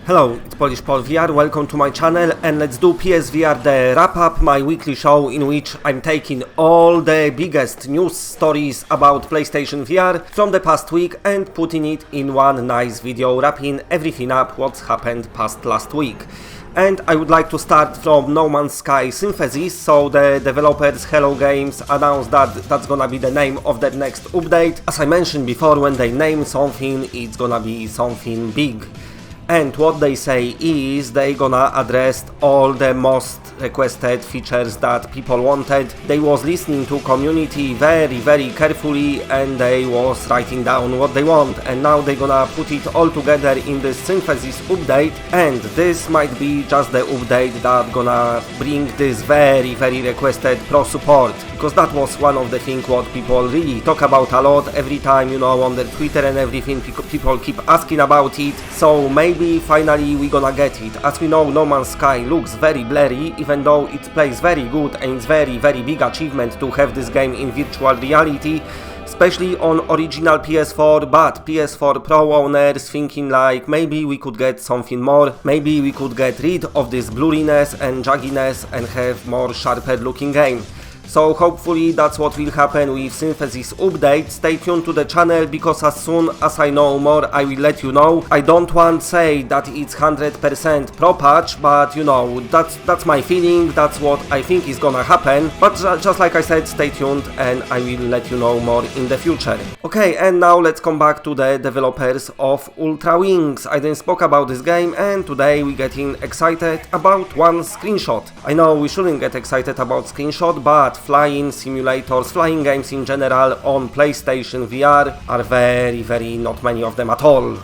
Hello, it's Polish Paul VR, welcome to my channel, and let's do PSVR the wrap-up, my weekly show in which I'm taking all the biggest news stories about PlayStation VR from the past week and putting it in one nice video, wrapping everything up what's happened past last week. And I would like to start from No Man's Sky Synthesis. So the developers Hello Games announced that that's gonna be the name of the next update. As I mentioned before, when they name something, it's gonna be something big. And what they say is they gonna address all the most requested features that people wanted. They was listening to community very carefully and they was writing down what they want, and now they gonna put it all together in this synthesis update, and this might be just the update that gonna bring this very requested pro support, because that was one of the things what people really talk about a lot every time, you know, on their Twitter and everything. People keep asking about it, so maybe finally we gonna get it. As we know, No Man's Sky looks very blurry, even though it plays very good, and it's very big achievement to have this game in virtual reality, especially on original PS4, but PS4 Pro owners thinking like maybe we could get something more, maybe we could get rid of this blurriness and jugginess and have more sharper looking game. So hopefully that's what will happen with Synthesis update. Stay tuned to the channel, because as soon as I know more I will let you know. I don't want to say that it's 100% pro patch, but you know, that's my feeling, that's what I think is gonna happen. But just like I said, stay tuned and I will let you know more in the future. Okay, and now let's come back to the developers of Ultra Wings. I then spoke about this game, and today we're getting excited about one screenshot. I know we shouldn't get excited about screenshot, but flying simulators, flying games in general on PlayStation VR are very not many of them at all.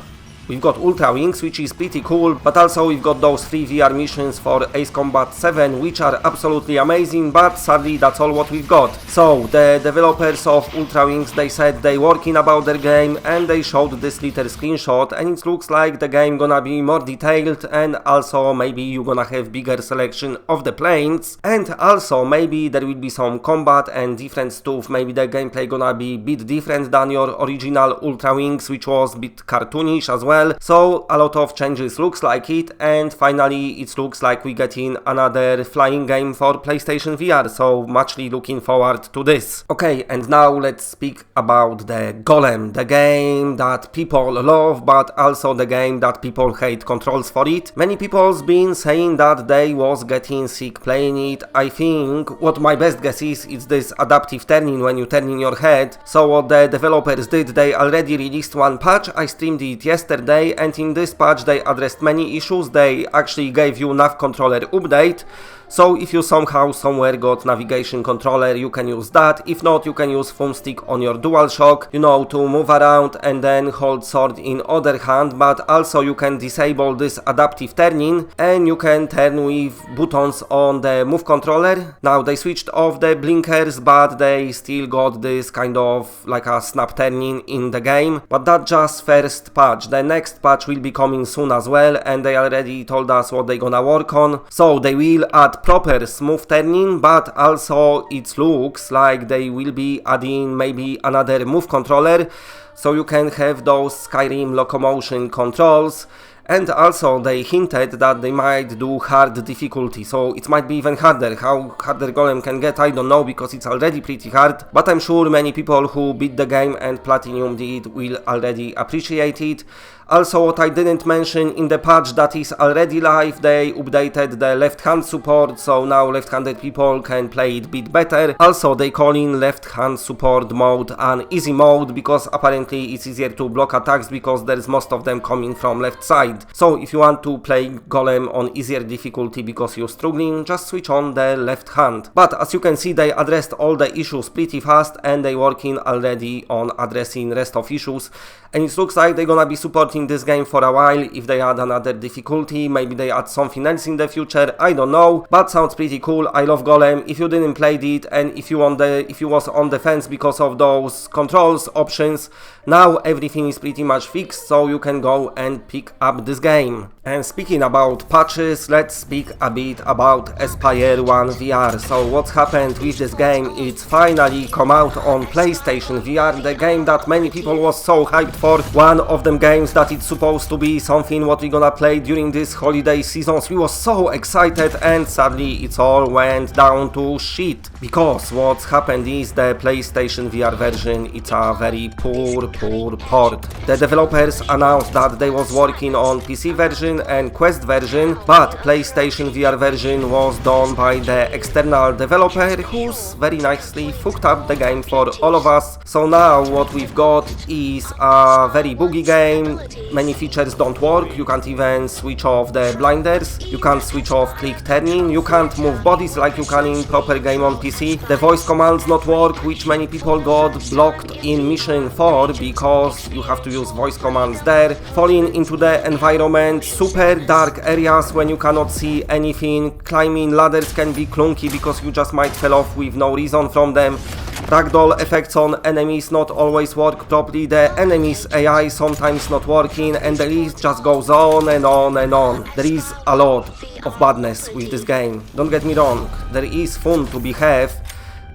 We've got Ultra Wings, which is pretty cool, but also we've got those 3 VR missions for Ace Combat 7, which are absolutely amazing, but sadly that's all what we've got. So the developers of Ultra Wings, they said they working about their game, and they showed this little screenshot, and it looks like the game gonna be more detailed, and also maybe you're gonna have bigger selection of the planes, and also maybe there will be some combat and different stuff. Maybe the gameplay gonna be a bit different than your original Ultra Wings, which was a bit cartoonish as well. So a lot of changes looks like it, and finally it looks like we getting another flying game for PlayStation VR, so muchly looking forward to this. Okay, and now let's speak about the Golem, the game that people love, but also the game that people hate controls for it. Many people's been saying that they was getting sick playing it. I think what my best guess is, it's this adaptive turning when you turn in your head. So what the developers did, they already released one patch. I streamed it yesterday, and in this patch they addressed many issues. They actually gave you nav controller update. So if you somehow somewhere got navigation controller, you can use that. If not, you can use thumbstick on your DualShock, you know, to move around and then hold sword in other hand. But also you can disable this adaptive turning, and you can turn with buttons on the move controller. Now they switched off the blinkers, but they still got this kind of like a snap turning in the game. But that's just first patch. The next patch will be coming soon as well, and they already told us what they're gonna work on. So they will add proper smooth turning, but also it looks like they will be adding maybe another move controller, so you can have those Skyrim locomotion controls. And also they hinted that they might do hard difficulty, so it might be even harder. How harder Golem can get, I don't know, because it's already pretty hard, but I'm sure many people who beat the game and platinumed it will already appreciate it. Also, what I didn't mention, in the patch that is already live, they updated the left hand support, so now left-handed people can play it a bit better. Also, they call in left hand support mode an easy mode, because apparently it's easier to block attacks because there's most of them coming from left side. So if you want to play Golem on easier difficulty because you're struggling, just switch on the left hand. But as you can see, they addressed all the issues pretty fast, and they working already on addressing rest of issues, and it looks like they're gonna be supporting this game for a while. If they add another difficulty, maybe they add something else in the future, I don't know, but sounds pretty cool. I love Golem. If you didn't play it, and if you was on the fence because of those controls options, now everything is pretty much fixed, so you can go and pick up this game. And speaking about patches, let's speak a bit about ESPIRE 1 VR. So what's happened with this game? It's finally come out on PlayStation VR, the game that many people was so hyped for. One of them games that it's supposed to be something what we gonna play during this holiday seasons. We was so excited, and sadly it's all went down to shit. Because what's happened is the PlayStation VR version, it's a very poor port. The developers announced that they was working on PC version and Quest version, but PlayStation VR version was done by the external developer, who's very nicely fucked up the game for all of us. So now what we've got is a very buggy game. Many features don't work. You can't even switch off the blinders, you can't switch off click turning, you can't move bodies like you can in proper game on PC. The voice commands not work, which many people got blocked in Mission 4 because you have to use voice commands there. Falling into the environment, super dark areas when you cannot see anything. Climbing ladders can be clunky because you just might fall off with no reason from them. Ragdoll effects on enemies not always work properly, the enemies AI sometimes not working, and the list just goes on and on and on. There is a lot of badness with this game, don't get me wrong, there is fun to be had,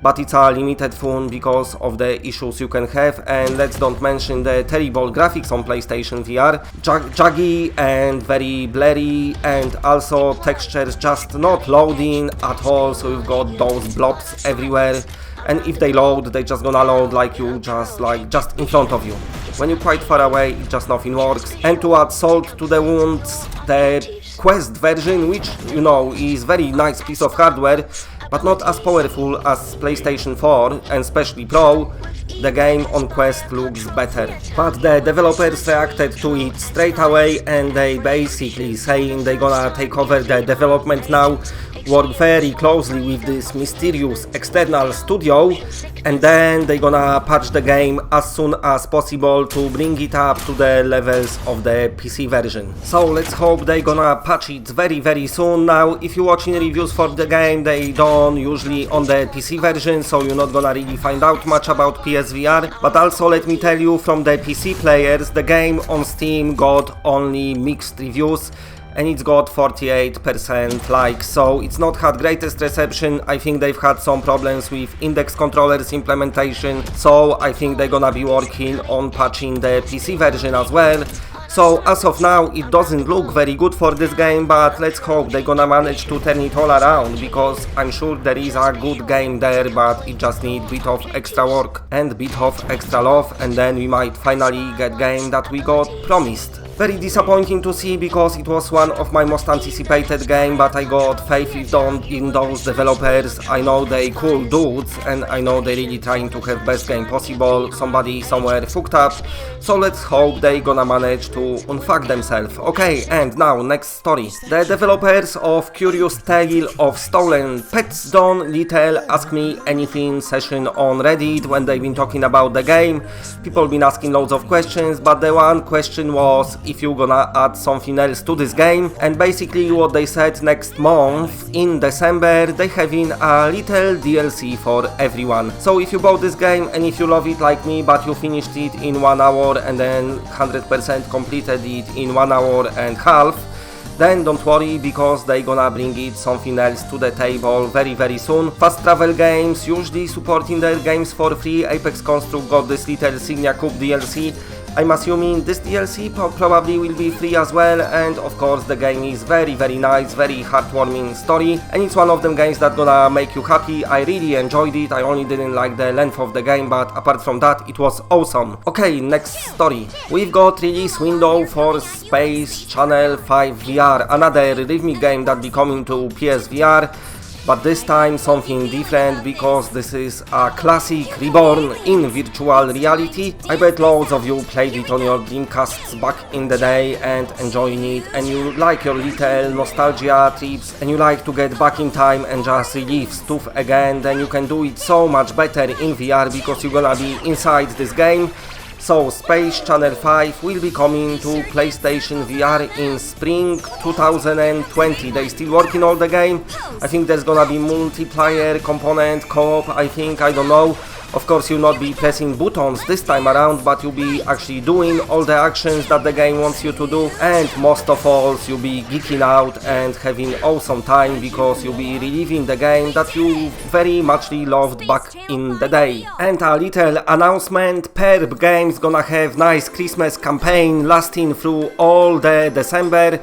but it's a limited fun because of the issues you can have, and let's don't mention the terrible graphics on PlayStation VR, jaggy and very blurry, and also textures just not loading at all, so you've got those blobs everywhere, and if they load, they just gonna load like you just in front of you. When you're quite far away, just nothing works. And to add salt to the wounds, the Quest version, which you know is very nice piece of hardware, but not as powerful as PlayStation 4 and especially Pro, the game on Quest looks better. But the developers reacted to it straight away, and they basically saying they're gonna take over the development now, work very closely with this mysterious external studio, and then they're gonna patch the game as soon as possible to bring it up to the levels of the PC version. So let's hope they're gonna patch it very soon. Now, if you're watching reviews for the game, they done usually on the PC version, so you're not gonna really find out much about PSVR. But also let me tell you, from the PC players, the game on Steam got only mixed reviews, and it's got 48% likes, so it's not had greatest reception. I think they've had some problems with index controllers implementation, so I think they're gonna be working on patching the PC version as well. So as of now, it doesn't look very good for this game, but let's hope they're gonna manage to turn it all around, because I'm sure there is a good game there, but it just needs a bit of extra work and a bit of extra love, and then we might finally get game that we got promised. Very disappointing to see, because it was one of my most anticipated game, but I got faith in those developers. I know they cool dudes, and I know they're really trying to have best game possible. Somebody somewhere fucked up, so let's hope they gonna manage to unfuck themselves. Okay, and now next story. The developers of Curious Tale of Stolen Pets done little Ask Me Anything session on Reddit when they've been talking about the game. People been asking loads of questions, but the one question was if you're gonna add something else to this game, and basically what they said, next month in December they having a little DLC for everyone. So if you bought this game and if you love it like me, but you finished it in 1 hour and then 100% completed it in 1 hour and a half, then don't worry, because they gonna bring it something else to the table very soon. Fast Travel Games usually supporting their games for free. Apex Construct got this little Signia Cup DLC. I'm assuming this DLC probably will be free as well, and of course the game is very nice, very heartwarming story, and it's one of them games that gonna make you happy. I really enjoyed it. I only didn't like the length of the game, but apart from that it was awesome. Okay, next story. We've got release window for Space Channel 5 VR, another rhythmic game that be coming to PSVR. But this time something different, because this is a classic reborn in virtual reality. I bet loads of you played it on your Dreamcasts back in the day and enjoying it, and you like your little nostalgia trips, and you like to get back in time and just relive stuff again. Then you can do it so much better in VR, because you're gonna be inside this game. So Space Channel 5 will be coming to PlayStation VR in spring 2020. They still working on the game. I think there's gonna be multiplayer component, co-op, I don't know. Of course, you'll not be pressing buttons this time around, but you'll be actually doing all the actions that the game wants you to do, and most of all, you'll be geeking out and having awesome time because you'll be reliving the game that you very muchly loved back in the day. And a little announcement, PERP Games gonna have nice Christmas campaign lasting through all the December,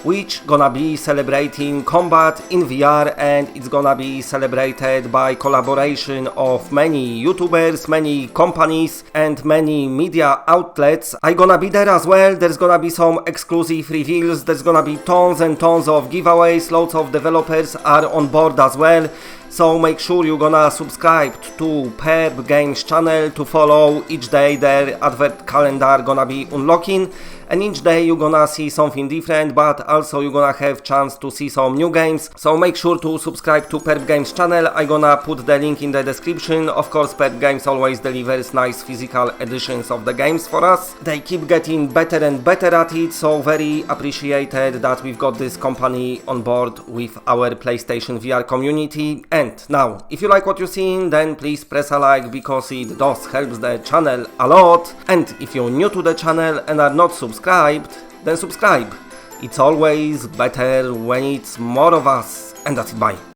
which gonna be celebrating combat in VR, and it's gonna be celebrated by collaboration of many YouTubers, many companies and many media outlets. I gonna be there as well. There's gonna be some exclusive reveals, there's gonna be tons and tons of giveaways, lots of developers are on board as well. So make sure you're gonna subscribe to PERP Games channel to follow each day their advert calendar gonna be unlocking, and each day you're gonna see something different, but also you're gonna have chance to see some new games. So make sure to subscribe to PERP Games channel. I gonna put the link in the description. Of course, PERP Games always delivers nice physical editions of the games for us. They keep getting better and better at it, so very appreciated that we've got this company on board with our PlayStation VR community. And now, if you like what you're seeing, then please press a like because it does help the channel a lot. And if you're new to the channel and are not subscribed, then subscribe. It's always better when it's more of us. And that's it, bye.